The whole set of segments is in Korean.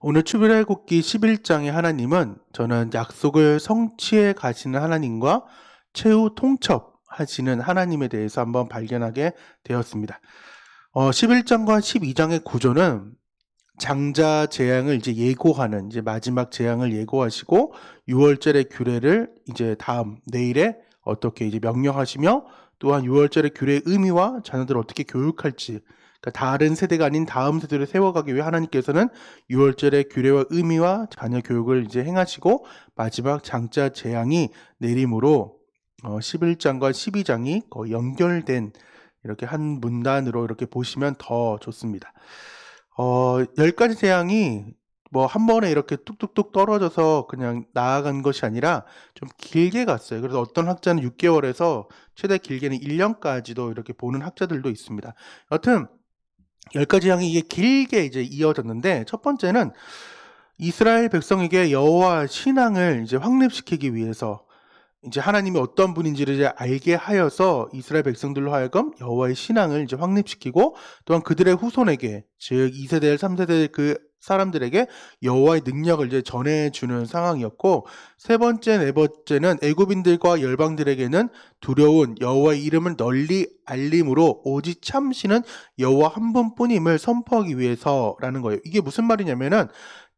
오늘 출애굽기 11장의 하나님은 저는 약속을 성취해 가시는 하나님과 최후 통첩하시는 하나님에 대해서 한번 발견하게 되었습니다. 11장과 12장의 구조는 장자 재앙을 이제 예고하는 이제 마지막 재앙을 예고하시고 6월절의 규례를 이제 내일에 어떻게 이제 명령하시며 또한 6월절의 규례의 의미와 자녀들을 어떻게 교육할지, 그러니까 다른 세대가 아닌 다음 세대를 세워가기 위해 하나님께서는 6월절의 규례와 의미와 자녀 교육을 이제 행하시고 마지막 장자 재앙이 내림으로 11장과 12장이 거의 연결된 이렇게 한 문단으로 이렇게 보시면 더 좋습니다. 10가지 재앙이 뭐 한 번에 이렇게 뚝뚝뚝 떨어져서 그냥 나아간 것이 아니라 좀 길게 갔어요. 그래서 어떤 학자는 6개월에서 최대 길게는 1년까지도 이렇게 보는 학자들도 있습니다. 여튼 10가지 재앙이 이게 길게 이제 이어졌는데, 첫 번째는 이스라엘 백성에게 여호와 신앙을 이제 확립시키기 위해서 이제 하나님이 어떤 분인지를 이제 알게 하여서 이스라엘 백성들로 하여금 여호와의 신앙을 이제 확립시키고, 또한 그들의 후손에게, 즉 2세대, 3세대 그 사람들에게 여호와의 능력을 이제 전해주는 상황이었고, 세 번째, 네 번째는 애굽인들과 열방들에게는 두려운 여호와의 이름을 널리 알림으로 오직 참신은 여호와 한 분뿐임을 선포하기 위해서라는 거예요. 이게 무슨 말이냐면은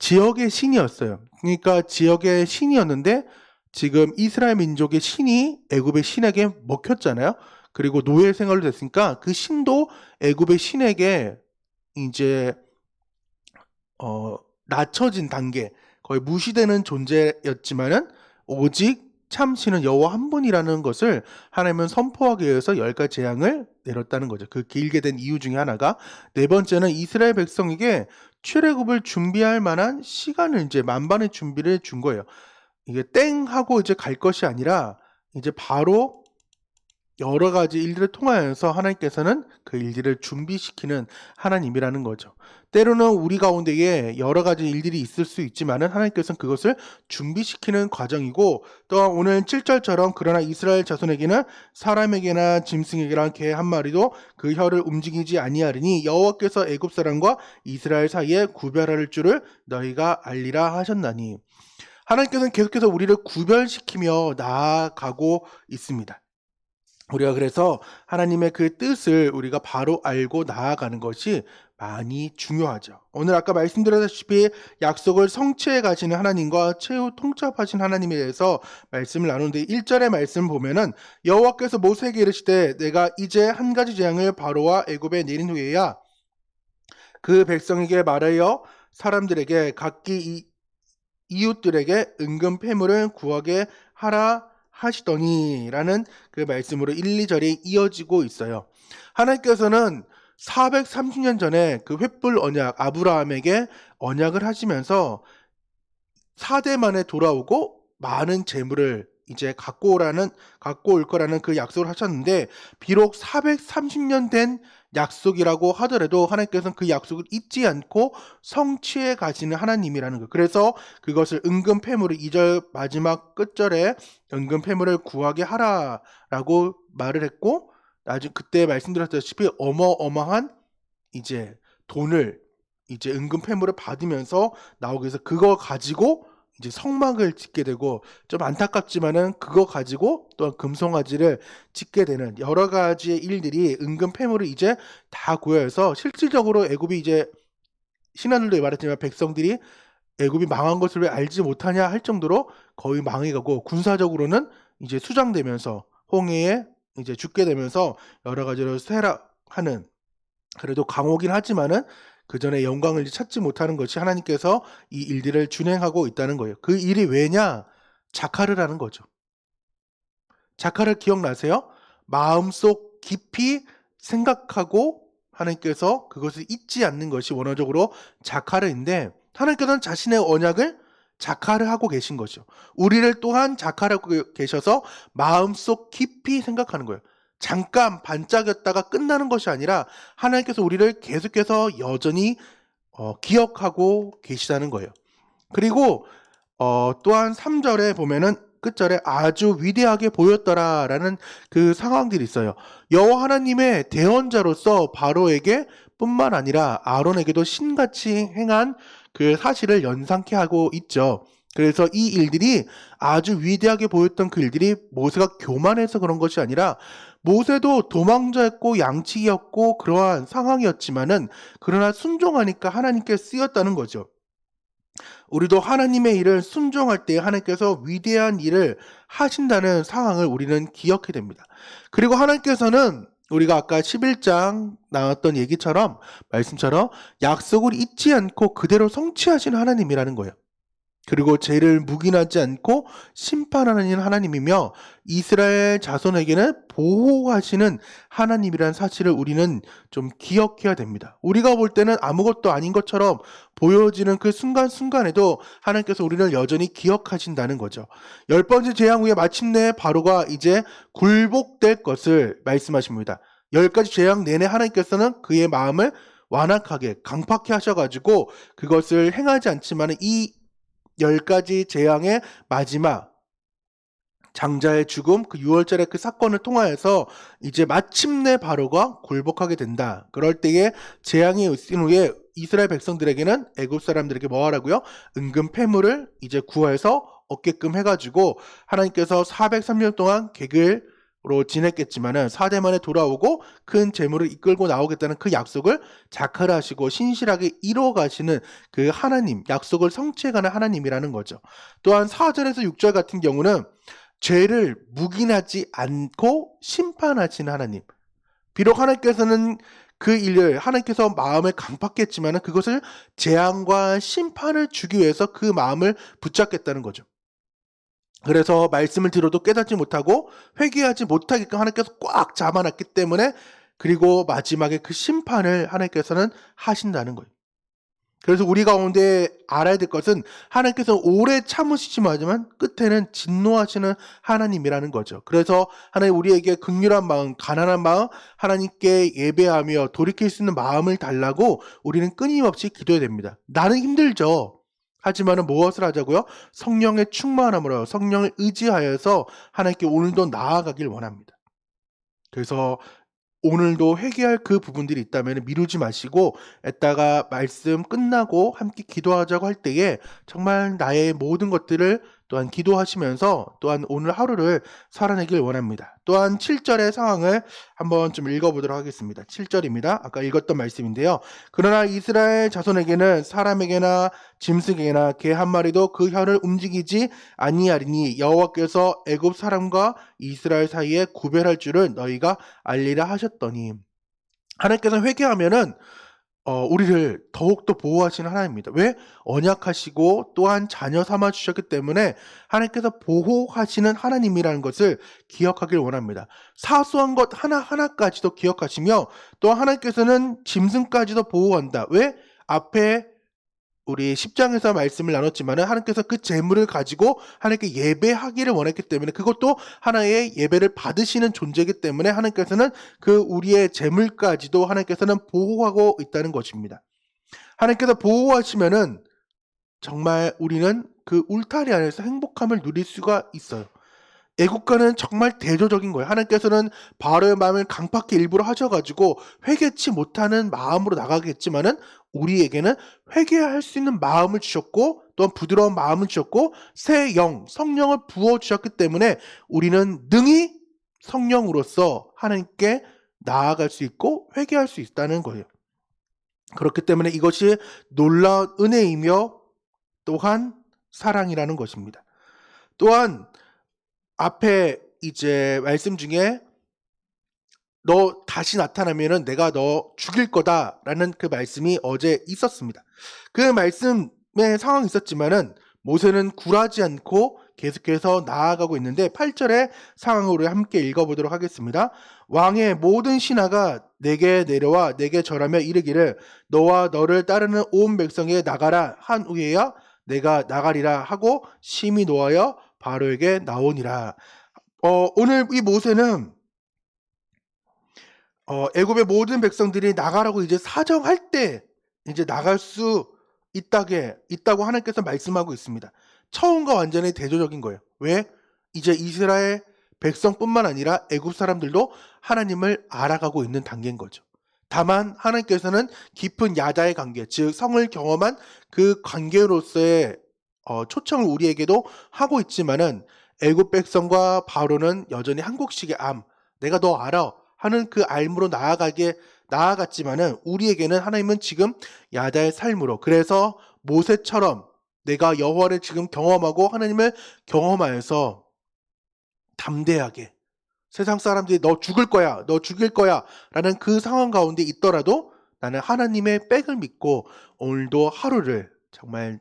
지역의 신이었어요. 그러니까 지역의 신이었는데 지금 이스라엘 민족의 신이 애굽의 신에게 먹혔잖아요. 그리고 노예 생활로 됐으니까 그 신도 애굽의 신에게 이제 낮춰진 단계, 거의 무시되는 존재였지만은 오직 참신은 여호와 한 분이라는 것을 하나님은 선포하기 위해서 10가지 재앙을 내렸다는 거죠. 그 길게 된 이유 중에 하나가. 네 번째는 이스라엘 백성에게 출애굽을 준비할 만한 시간을 이제 만반의 준비를 준 거예요. 이게 땡 하고 이제 갈 것이 아니라 이제 바로 여러 가지 일들을 통하여서 하나님께서는 그 일들을 준비시키는 하나님이라는 거죠. 때로는 우리 가운데에 여러 가지 일들이 있을 수 있지만은 하나님께서는 그것을 준비시키는 과정이고, 또한 오늘 7절처럼 그러나 이스라엘 자손에게는 사람에게나 짐승에게나 개 한 마리도 그 혀를 움직이지 아니하리니 여호와께서 애굽 사람과 이스라엘 사이에 구별할 줄을 너희가 알리라 하셨나니. 하나님께서는 계속해서 우리를 구별시키며 나아가고 있습니다. 우리가 그래서 하나님의 그 뜻을 우리가 바로 알고 나아가는 것이 많이 중요하죠. 오늘 아까 말씀드렸다시피 약속을 성취해 가시는 하나님과 최후 통첩하신 하나님에 대해서 말씀을 나누는데, 1절의 말씀 보면은 여호와께서 모세에게 이르시되 내가 이제 한 가지 재앙을 바로와 애굽에 내린 후에야 그 백성에게 말하여 사람들에게 각기 이웃들에게 은금 패물을 구하게 하라 하시더니 라는 그 말씀으로 1, 2절이 이어지고 있어요. 하나님께서는 430년 전에 그 횃불 언약, 아브라함에게 언약을 하시면서 4대 만에 돌아오고 많은 재물을 이제 갖고 올 거라는 그 약속을 하셨는데, 비록 430년 된 약속이라고 하더라도 하나님께서는 그 약속을 잊지 않고 성취해 가시는 하나님이라는 거. 그래서 그것을 은금 패물을 2절 마지막 끝절에 은금 패물을 구하게 하라라고 말을 했고, 그때 말씀드렸다시피 어마어마한 이제 돈을 이제 은금 패물을 받으면서 나오기 위해서 그거 가지고 이제 성막을 짓게 되고, 좀 안타깝지만은 그거 가지고 또한 금송아지를 짓게 되는 여러 가지의 일들이 은금 패물을 이제 다 구해서, 실질적으로 애굽이 이제 신하들도 말했지만 백성들이 애굽이 망한 것을 왜 알지 못하냐 할 정도로 거의 망해가고, 군사적으로는 이제 수장되면서 홍해에 이제 죽게 되면서 여러 가지로 쇠락하는, 그래도 강호긴 하지만은 그 전에 영광을 찾지 못하는 것이 하나님께서 이 일들을 준행하고 있다는 거예요. 그 일이 왜냐? 자카르라는 거죠. 자카르 기억나세요? 마음속 깊이 생각하고 하나님께서 그것을 잊지 않는 것이 원어적으로 자카르인데, 하나님께서는 자신의 언약을 자카르하고 계신 거죠. 우리를 또한 자카르하고 계셔서 마음속 깊이 생각하는 거예요. 잠깐 반짝였다가 끝나는 것이 아니라 하나님께서 우리를 계속해서 여전히 기억하고 계시다는 거예요. 그리고 또한 3절에 보면은 끝절에 아주 위대하게 보였더라라는 그 상황들이 있어요. 여호와 하나님의 대언자로서 바로에게 뿐만 아니라 아론에게도 신같이 행한 그 사실을 연상케 하고 있죠. 그래서 이 일들이 아주 위대하게 보였던 그 일들이 모세가 교만해서 그런 것이 아니라 모세도 도망자였고 양치기였고 그러한 상황이었지만은 그러나 순종하니까 하나님께 쓰였다는 거죠. 우리도 하나님의 일을 순종할 때 하나님께서 위대한 일을 하신다는 상황을 우리는 기억해야 됩니다. 그리고 하나님께서는 우리가 아까 11장 나왔던 얘기처럼 말씀처럼 약속을 잊지 않고 그대로 성취하시는 하나님이라는 거예요. 그리고 죄를 묵인하지 않고 심판하는 하나님이며 이스라엘 자손에게는 보호하시는 하나님이라는 사실을 우리는 좀 기억해야 됩니다. 우리가 볼 때는 아무것도 아닌 것처럼 보여지는 그 순간순간에도 하나님께서 우리를 여전히 기억하신다는 거죠. 10번째 재앙 후에 마침내 바로가 이제 굴복될 것을 말씀하십니다. 10가지 재앙 내내 하나님께서는 그의 마음을 완악하게 강팍해 하셔가지고 그것을 행하지 않지만 이 10가지 재앙의 마지막 장자의 죽음, 그 6월절의 그 사건을 통하여서 이제 마침내 바로가 굴복하게 된다. 그럴 때에 재앙이 있은 후에 이스라엘 백성들에게는 애굽 사람들에게 뭐 하라고요? 은금 패물을 이제 구해서 얻게끔 해가지고 하나님께서 403년 동안 객을로 지냈겠지만은 4대 만에 돌아오고 큰 재물을 이끌고 나오겠다는 그 약속을 자칼하시고 신실하게 이뤄가시는 그 하나님, 약속을 성취해가는 하나님이라는 거죠. 또한 4절에서 6절 같은 경우는 죄를 묵인하지 않고 심판하시는 하나님. 비록 하나님께서는 그 일을 하나님께서 마음을 강팍했지만 그것을 재앙과 심판을 주기 위해서 그 마음을 붙잡겠다는 거죠. 그래서 말씀을 들어도 깨닫지 못하고 회개하지 못하게끔 하나님께서 꽉 잡아놨기 때문에 그리고 마지막에 그 심판을 하나님께서는 하신다는 거예요. 그래서 우리 가운데 알아야 될 것은 하나님께서 오래 참으시지만 끝에는 진노하시는 하나님이라는 거죠. 그래서 하나님 우리에게 긍휼한 마음, 가난한 마음, 하나님께 예배하며 돌이킬 수 있는 마음을 달라고 우리는 끊임없이 기도해야 됩니다. 나는 힘들죠. 하지만 무엇을 하자고요? 성령의 충만함으로 성령을 의지하여서 하나님께 오늘도 나아가길 원합니다. 그래서 오늘도 회개할 그 부분들이 있다면 미루지 마시고 이따가 말씀 끝나고 함께 기도하자고 할 때에 정말 나의 모든 것들을 또한 기도하시면서 또한 오늘 하루를 살아내길 원합니다. 또한 7절의 상황을 한번 좀 읽어보도록 하겠습니다. 7절입니다. 아까 읽었던 말씀인데요. 그러나 이스라엘 자손에게는 사람에게나 짐승에게나 개 한 마리도 그 혀를 움직이지 아니하리니 여호와께서 애굽 사람과 이스라엘 사이에 구별할 줄을 너희가 알리라 하셨더니 하나님께서 회개하면은 우리를 더욱더 보호하시는 하나님입니다. 왜? 언약하시고 또한 자녀 삼아 주셨기 때문에 하나님께서 보호하시는 하나님이라는 것을 기억하길 원합니다. 사소한 것 하나하나까지도 기억하시며 또 하나님께서는 짐승까지도 보호한다. 왜? 앞에 우리 10장에서 말씀을 나눴지만 하나님께서 그 재물을 가지고 하나님께 예배하기를 원했기 때문에 그것도 하나의 예배를 받으시는 존재이기 때문에 하나님께서는 그 우리의 재물까지도 하나님께서는 보호하고 있다는 것입니다. 하나님께서 보호하시면은 정말 우리는 그 울타리 안에서 행복함을 누릴 수가 있어요. 애국가는 정말 대조적인 거예요. 하나님께서는 바로의 마음을 강팍히 일부러 하셔가지고 회개치 못하는 마음으로 나가겠지만은 우리에게는 회개할 수 있는 마음을 주셨고 또한 부드러운 마음을 주셨고 새 영, 성령을 부어주셨기 때문에 우리는 능히 성령으로서 하나님께 나아갈 수 있고 회개할 수 있다는 거예요. 그렇기 때문에 이것이 놀라운 은혜이며 또한 사랑이라는 것입니다. 또한 앞에 이제 말씀 중에 너 다시 나타나면은 내가 너 죽일 거다라는 그 말씀이 어제 있었습니다. 그 말씀의 상황이 있었지만은 모세는 굴하지 않고 계속해서 나아가고 있는데 8절의 상황으로 함께 읽어보도록 하겠습니다. 왕의 모든 신하가 내게 내려와 내게 절하며 이르기를 너와 너를 따르는 온 백성에게 나가라 한 후에야 내가 나가리라 하고 심히 노하여 바로에게 나오니라. 오늘 이 모세는 애굽의 모든 백성들이 나가라고 이제 사정할 때 이제 나갈 수 있다고 하나님께서 말씀하고 있습니다. 처음과 완전히 대조적인 거예요. 왜? 이제 이스라엘 백성뿐만 아니라 애굽 사람들도 하나님을 알아가고 있는 단계인 거죠. 다만 하나님께서는 깊은 야자의 관계, 즉 성을 경험한 그 관계로서의 초청을 우리에게도 하고 있지만은 애굽 백성과 바로는 여전히 한국식의 암, 내가 너 알아 하는 그 알므로 나아갔지만은 우리에게는 하나님은 지금 야자의 삶으로, 그래서 모세처럼 내가 여호와를 지금 경험하고 하나님을 경험하여서 담대하게 세상 사람들이 너 죽을 거야, 너 죽일 거야 라는 그 상황 가운데 있더라도 나는 하나님의 백을 믿고 오늘도 하루를 정말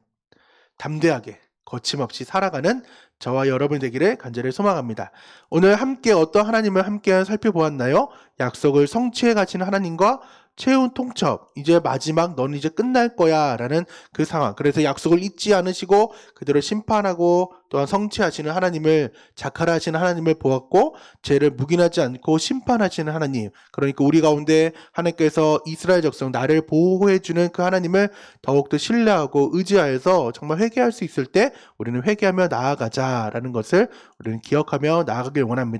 담대하게 거침없이 살아가는 저와 여러분 되기를 간절히 소망합니다. 오늘 함께 어떤 하나님을 함께 살펴보았나요? 약속을 성취해 가시는 하나님과 최후 통첩, 이제 마지막 너는 이제 끝날 거야 라는 그 상황. 그래서 약속을 잊지 않으시고 그대로 심판하고 또한 성취하시는 하나님을, 자칼하시는 하나님을 보았고, 죄를 묵인하지 않고 심판하시는 하나님, 그러니까 우리 가운데 하나님께서 이스라엘 백성 나를 보호해 주는 그 하나님을 더욱더 신뢰하고 의지하여서 정말 회개할 수 있을 때 우리는 회개하며 나아가자라는 것을 우리는 기억하며 나아가길 원합니다.